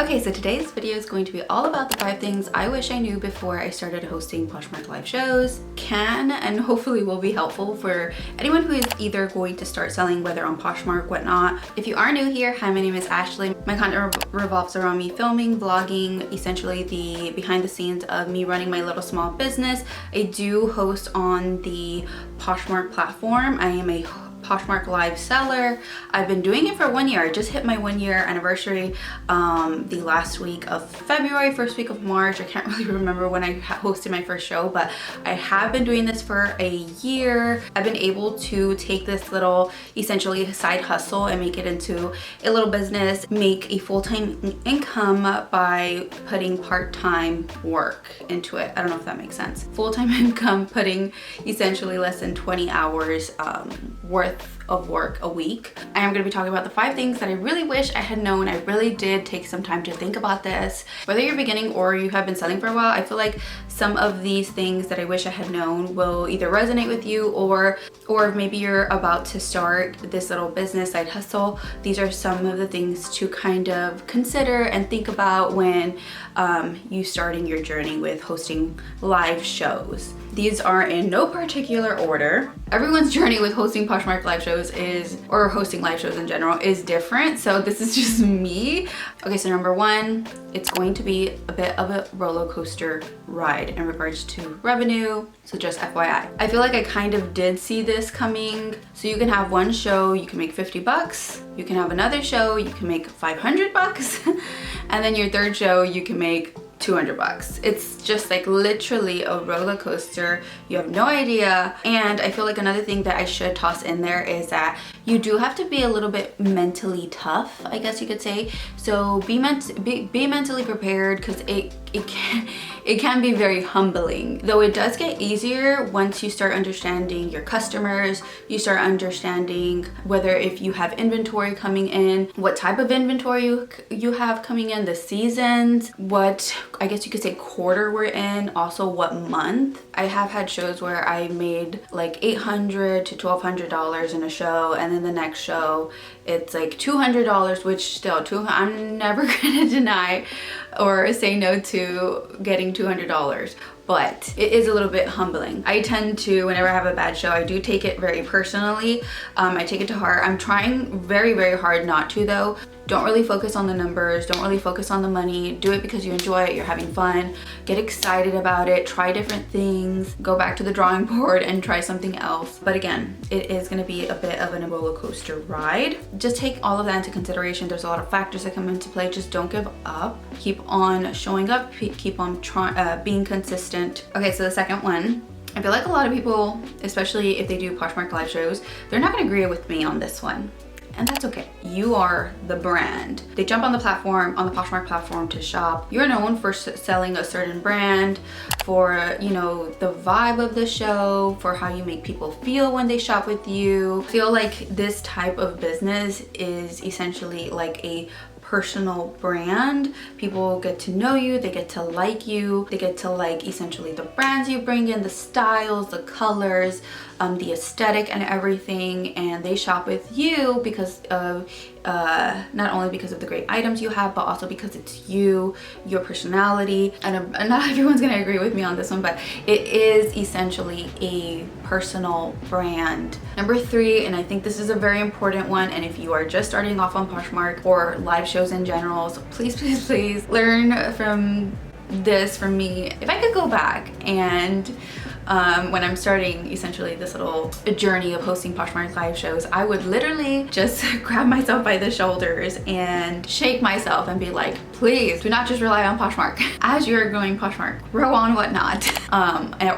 Okay, so today's video is going to be all about the 5 things I wish I knew before I started hosting Poshmark live shows. Can and hopefully will be helpful for anyone who is either going to start selling, whether on Poshmark, whatnot. If you are new here, hi, my name is Ashley. My content revolves around me filming, vlogging, essentially the behind the scenes of me running my little small business. I do host on the Poshmark platform. I am a Poshmark live seller. I've been doing it for 1 year. I just hit my 1 year anniversary the last week of February, first week of March. I can't really remember when I hosted my first show, but I have been doing this for a year. I've been able to take this little essentially side hustle and make it into a little business, make a full-time income by putting part-time work into it. I don't know if that makes sense. Full-time income, putting essentially less than 20 hours worth of work a week. I am going to be talking about the 5 things that I really wish I had known. I really did take some time to think about this. Whether you're beginning or you have been selling for a while, I feel like some of these things that I wish I had known will either resonate with you or maybe you're about to start this little business side hustle. These are some of the things to kind of consider and think about when you starting your journey with hosting live shows. These are in no particular order. Everyone's journey with hosting Poshmark live shows or hosting live shows in general is different. So this is just me. Okay, so number 1, it's going to be a bit of a roller coaster ride in regards to revenue. So just FYI. I feel like I kind of did see this coming. So you can have one show, you can make 50 bucks. You can have another show, you can make 500 bucks. And then your third show, you can make 200 bucks. It's just like literally a roller coaster. You have no idea. And I feel like another thing that I should toss in there is that you do have to be a little bit mentally tough, I guess you could say. So be mentally prepared, because it can be very humbling. Though it does get easier once you start understanding your customers, you start understanding whether if you have inventory coming in, what type of inventory you have coming in, the seasons, what I guess you could say quarter we're in, also what month. I have had shows where I made like $800 to $1,200 in a show, and then the next show it's like $200, which still I'm never gonna deny or say no to getting $200. But it is a little bit humbling. I tend to, whenever I have a bad show, I do take it very personally. I take it to heart. I'm trying very, very hard not to though. Don't really focus on the numbers. Don't really focus on the money. Do it because you enjoy it, you're having fun. Get excited about it, try different things, go back to the drawing board and try something else. But again, it is gonna be a bit of a roller coaster ride. Just take all of that into consideration. There's a lot of factors that come into play. Just don't give up. Keep on showing up, keep on being consistent. Okay, so the second one, I feel like a lot of people, especially if they do Poshmark live shows, they're not gonna agree with me on this one. And that's okay. You are the brand. They jump on the platform, on the Poshmark platform to shop. You're known for selling a certain brand, for, you know, the vibe of the show, for how you make people feel when they shop with you. I feel like this type of business is essentially like a personal brand. People get to know you, they get to like you, they get to like essentially the brands you bring in, the styles, the colors, the aesthetic and everything, and they shop with you because of not only because of the great items you have, but also because it's you, your personality. And not everyone's gonna agree with me on this one, but it is essentially a personal brand. Number 3, and I think this is a very important one, and if you are just starting off on Poshmark or live shows in general, so please, please, please learn from this from me. If I could go back and when I'm starting essentially this little journey of hosting Poshmark live shows, I would literally just grab myself by the shoulders and shake myself and be like, please do not just rely on Poshmark. As you're going Poshmark, grow on whatnot,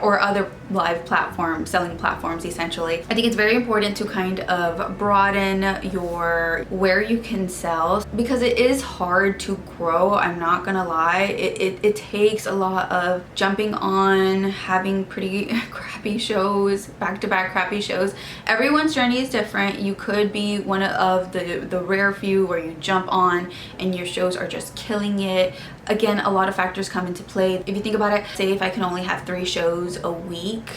or other live platforms, selling platforms essentially. I think it's very important to kind of broaden your where you can sell, because it is hard to grow. I'm not gonna lie. It takes a lot of jumping on, having pretty crappy shows, back-to-back crappy shows. Everyone's journey is different. You could be one of the rare few where you jump on and your shows are just killing it. Again, a lot of factors come into play. If you think about it, say if I can only have 3 shows a week,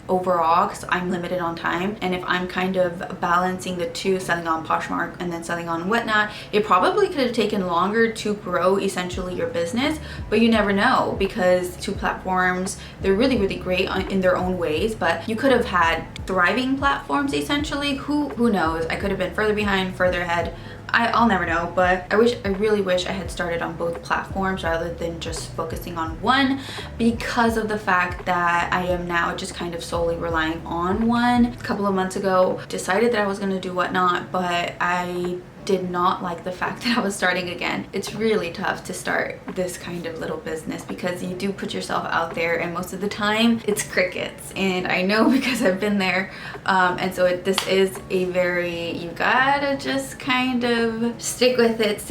overall because I'm limited on time. And if I'm kind of balancing the two, selling on Poshmark and then selling on Whatnot, it probably could have taken longer to grow essentially your business, but you never know because two platforms, they're really, really great in their own ways, but you could have had thriving platforms essentially. Who knows? I could have been further behind, further ahead. I'll never know, but I really wish I had started on both platforms rather than just focusing on one, because of the fact that I am now just kind of solely relying on one. A couple of months ago, decided that I was going to do Whatnot, but I did not like the fact that I was starting again. It's really tough to start this kind of little business because you do put yourself out there and most of the time it's crickets, and I know because I've been there. And so this is a very, you gotta just kind of stick with it,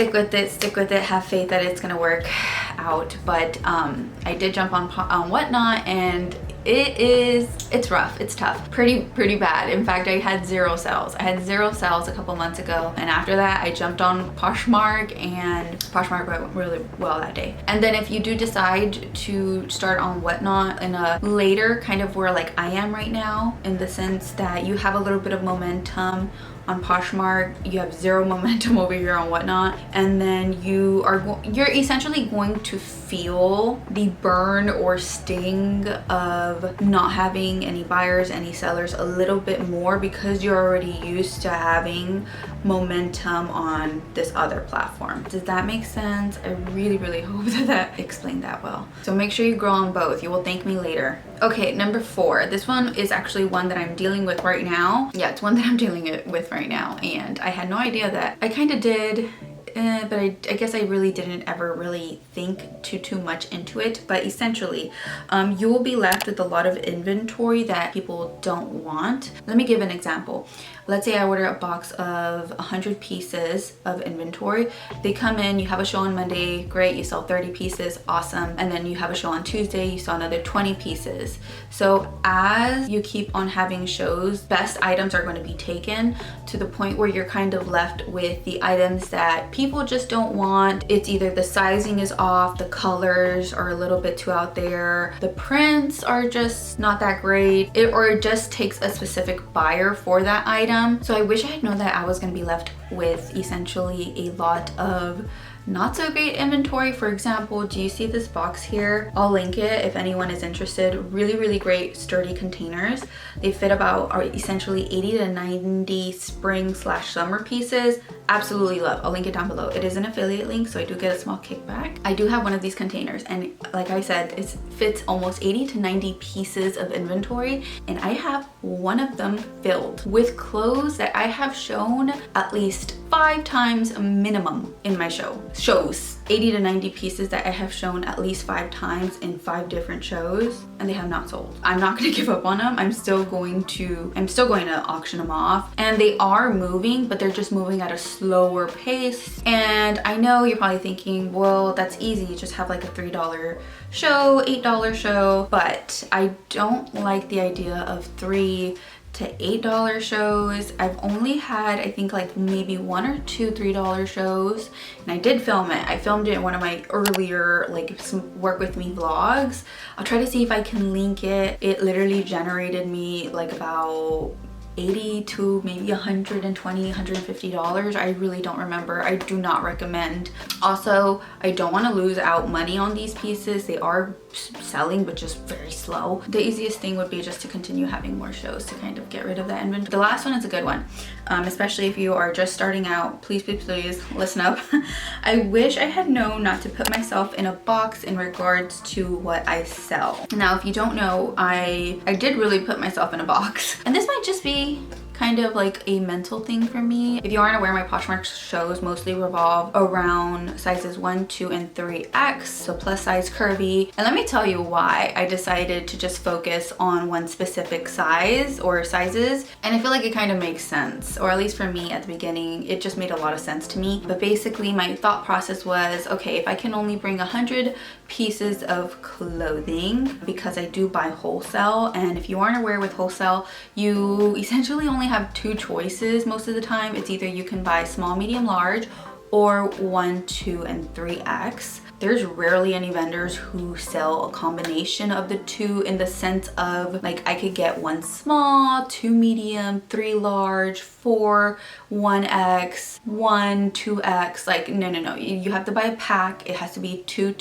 have faith that it's gonna work out. But I did jump on Whatnot, and it's rough, it's tough, pretty bad. In fact, I had zero sales a couple months ago, and after that I jumped on Poshmark, and Poshmark went really well that day. And then if you do decide to start on Whatnot in a later kind of where like I am right now, in the sense that you have a little bit of momentum on Poshmark, you have zero momentum over here on Whatnot, and then you're essentially going to feel the burn or sting of not having any buyers, any sellers a little bit more because you're already used to having momentum on this other platform. Does that make sense? I really hope that explained that well. So make sure you grow on both. You will thank me later. Okay, number 4. This one is actually one that I'm dealing with right now. Yeah, it's one that I'm dealing with right now, and I had no idea that I kind of did. But I guess I really didn't ever really think too much into it. But essentially, you will be left with a lot of inventory that people don't want. Let me give an example. Let's say I order a box of 100 pieces of inventory. They come in, you have a show on Monday, great, you sell 30 pieces, awesome. And then you have a show on Tuesday, you sell another 20 pieces. So as you keep on having shows, best items are going to be taken to the point where you're kind of left with the items that people just don't want. It's either the sizing is off, the colors are a little bit too out there, the prints are just not that great, or it just takes a specific buyer for that item. So I wish I had known that I was going to be left with essentially a lot of not so great inventory. For example, do you see this box here? I'll link it if anyone is interested. Really great sturdy containers. They fit about essentially 80 to 90 spring/summer pieces. Absolutely love. I'll link it down below. It is an affiliate link, so I do get a small kickback. I do have one of these containers, and like I said, it fits almost 80 to 90 pieces of inventory, and I have one of them filled with clothes that I have shown at least 5 times minimum in my shows. 80 to 90 pieces that I have shown at least 5 times in 5 different shows, and they have not sold. I'm not going to give up on them. I'm still going to auction them off, and they are moving, but they're just moving at a slower pace. And I know you're probably thinking, well, that's easy, just have like a $3 show, $8 show, but I don't like the idea of $3 to $8 shows. I've only had, I think, like maybe 1 or 2 $3 shows, and I did film it. I filmed it in one of my earlier like some work with me vlogs. I'll try to see if I can link it. It literally generated me like about 80 to maybe $120, $150. I really don't remember. I do not recommend. Also, I don't want to lose out money on these pieces. They are selling, but just very slow. The easiest thing would be just to continue having more shows to kind of get rid of that inventory. The last one is a good one, especially if you are just starting out. Please listen up. I wish I had known not to put myself in a box in regards to what I sell. Now, if you don't know, I did really put myself in a box, and this might just be kind of like a mental thing for me. If you aren't aware, my Poshmark shows mostly revolve around sizes 1, 2, and 3X, so plus size, curvy. And let me tell you why I decided to just focus on one specific size or sizes. And I feel like it kind of makes sense, or at least for me at the beginning, it just made a lot of sense to me. But basically my thought process was, okay, if I can only bring 100 pieces of clothing, because I do buy wholesale, and if you aren't aware, with wholesale, you essentially only have 2 choices most of the time. It's either you can buy small, medium, large, or 1, 2, and 3X. There's rarely any vendors who sell a combination of the two, in the sense of like I could get 1 small, 2 medium, 3 large, 4 1X, 1 2X. Like no, you have to buy a pack. It has to be 2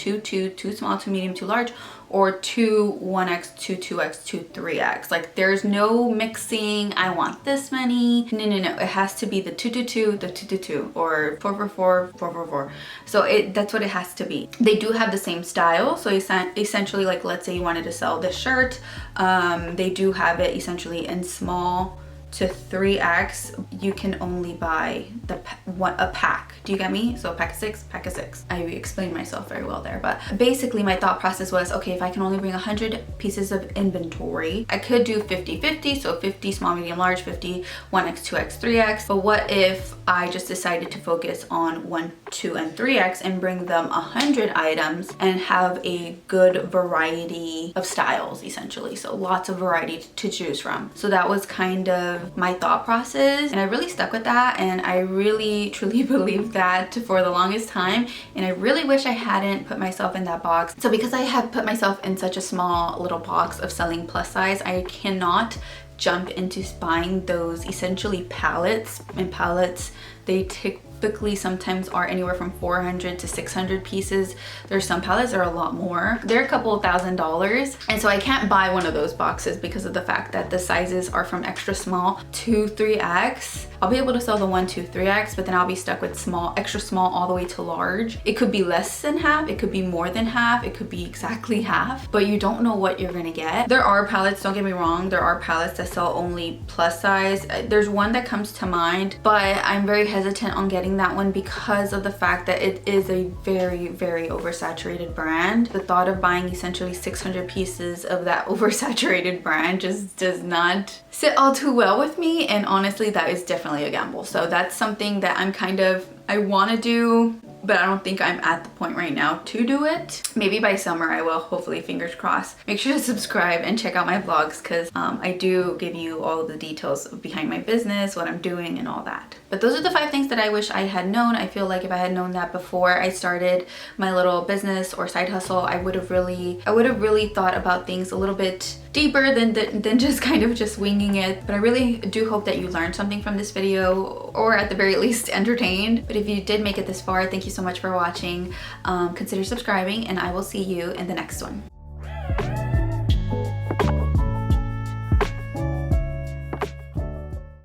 small, 2 medium, 2 large, or 2 1X, 2 2X, 2 3X. Like there's no mixing, I want this many. No, it has to be the 2 2 2, the 2 2 2, or 4 4 4, 4 4 4. So that's what it has to be. They do have the same style. So essentially, like let's say you wanted to sell this shirt, they do have it essentially in small to 3X. You can only buy a pack. Do you get me? So a pack of 6, pack of 6. I explained myself very well there, but basically my thought process was, okay, if I can only bring 100 pieces of inventory, I could do 50-50, so 50 small, medium, large, 50 1X, 2X, 3X. But what if I just decided to focus on 1, 2, and 3X and bring them 100 items and have a good variety of styles, essentially. So lots of variety to choose from. So that was kind of my thought process, and I really stuck with that, and I really truly believed that for the longest time, and I really wish I hadn't put myself in that box. So because I have put myself in such a small little box of selling plus size, I cannot jump into buying those essentially pallets, and pallets, they typically sometimes are anywhere from 400 to 600 pieces. There's some pallets that are a lot more. They're a couple of $1,000s. And so I can't buy one of those boxes because of the fact that the sizes are from extra small to 3X. I'll be able to sell the 1, 2, 3X, but then I'll be stuck with small, extra small all the way to large. It could be less than half, it could be more than half, it could be exactly half, but you don't know what you're gonna get. There are pallets, don't get me wrong, there are pallets that sell only plus size. There's one that comes to mind, but I'm very hesitant on getting that one because of the fact that it is a very, very oversaturated brand. The thought of buying essentially 600 pieces of that oversaturated brand just does not sit all too well with me, and honestly that is definitely a gamble. So that's something that I want to do, but I don't think I'm at the point right now to do it. Maybe by summer I will, hopefully, fingers crossed. Make sure to subscribe and check out my vlogs, because I do give you all of the details behind my business, what I'm doing, and all that. But those are the 5 things that I wish I had known. I feel like if I had known that before I started my little business or side hustle, I would have really thought about things a little bit deeper than just kind of just winging it. But I really do hope that you learned something from this video, or at the very least entertained. But if you did make it this far, thank you so much for watching. Consider subscribing, and I will see you in the next one.